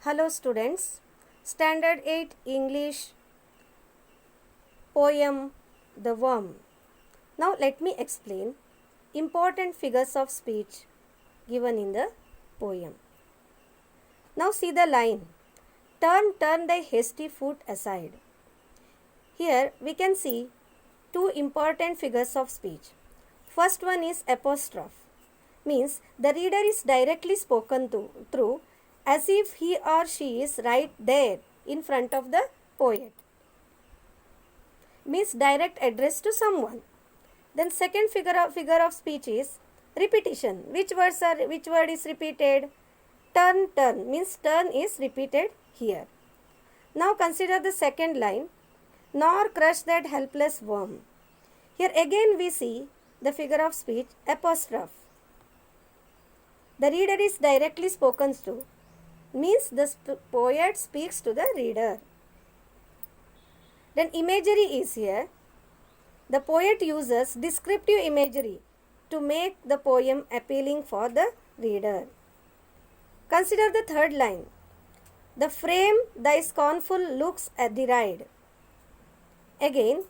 Hello students, Standard 8 English poem The Worm. Now let me explain important figures of speech given in the poem. Now see the line, turn, turn thy hasty foot aside. Here we can see two important figures of speech. First one is apostrophe, means the reader is directly spoken to through as if he or she is right there in front of the poet, means direct address to someone. Then second figure of speech is repetition. Which word is repeated? Turn, turn, means turn is repeated here. Now consider the second line, nor crush that helpless worm. Here again we see the figure of speech apostrophe. The reader is directly spoken to, means the poet speaks to the reader. Then imagery is here. The poet uses descriptive imagery to make the poem appealing for the reader. Consider the third line. The frame thy scornful looks deride. Again,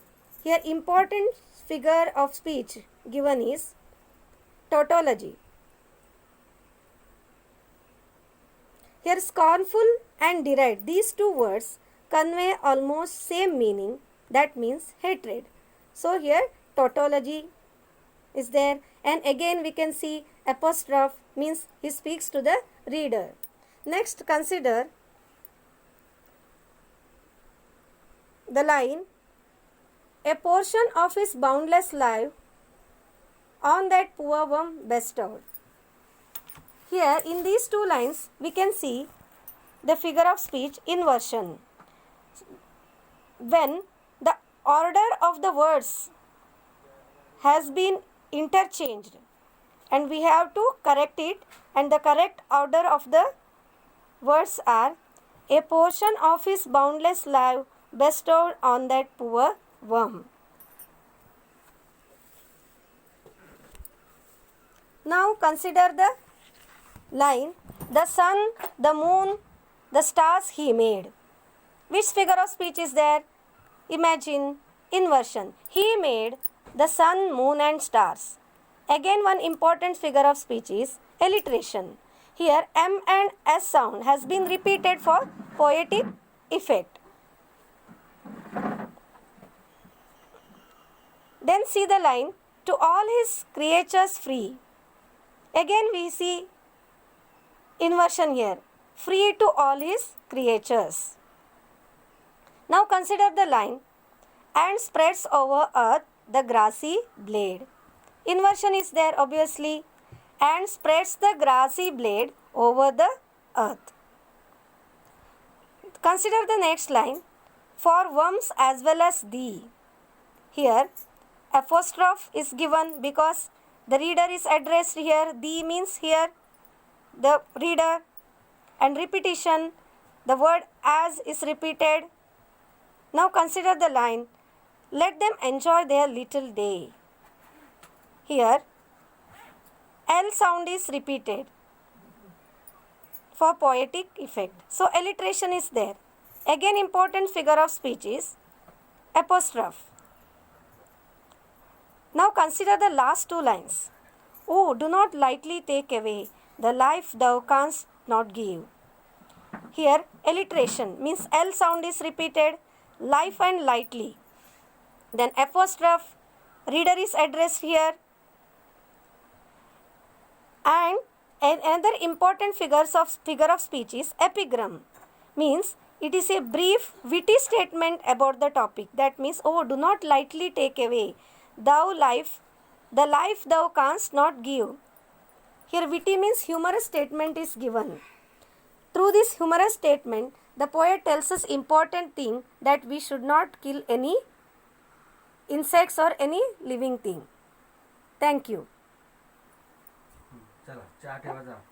here important figure of speech given is tautology. Here scornful and deride, these two words convey almost same meaning, that means hatred. So here tautology is there, and again we can see apostrophe means he speaks to the reader. Next consider the line, a portion of his boundless life on that poor worm bestowed. Here in these two lines we can see the figure of speech inversion. When the order of the words has been interchanged and we have to correct it, and the correct order of the words are, a portion of his boundless life bestowed on that poor worm. Now consider the line, the sun, the moon, the stars he made. Which figure of speech is there? Imagine inversion. He made the sun, moon and stars. Again one important figure of speech is alliteration. Here M and S sound has been repeated for poetic effect. Then see the line, to all his creatures free. Again we see inversion here, free to all his creatures. Now consider the line, and spreads over earth the grassy blade. Inversion is there obviously, and spreads the grassy blade over the earth. Consider the next line, for worms as well as thee. Here apostrophe is given because the reader is addressed here. Thee means here the reader, and repetition, the word as is repeated. Now consider the line, let them enjoy their little day. Here L sound is repeated for poetic effect. So alliteration is there. Again important figure of speech is apostrophe. Now consider the last two lines. Oh, do not lightly take away the life thou canst not give. Here alliteration means L sound is repeated, life and lightly. Then apostrophe, reader is addressed here. And another important figure of speech is epigram, means it is a brief witty statement about the topic. That means, oh, do not lightly take away the life thou canst not give. Here witty means humorous statement is given. Through this humorous statement, the poet tells us important thing, that we should not kill any insects or any living thing. Thank you. चला चहा ठेवा जा.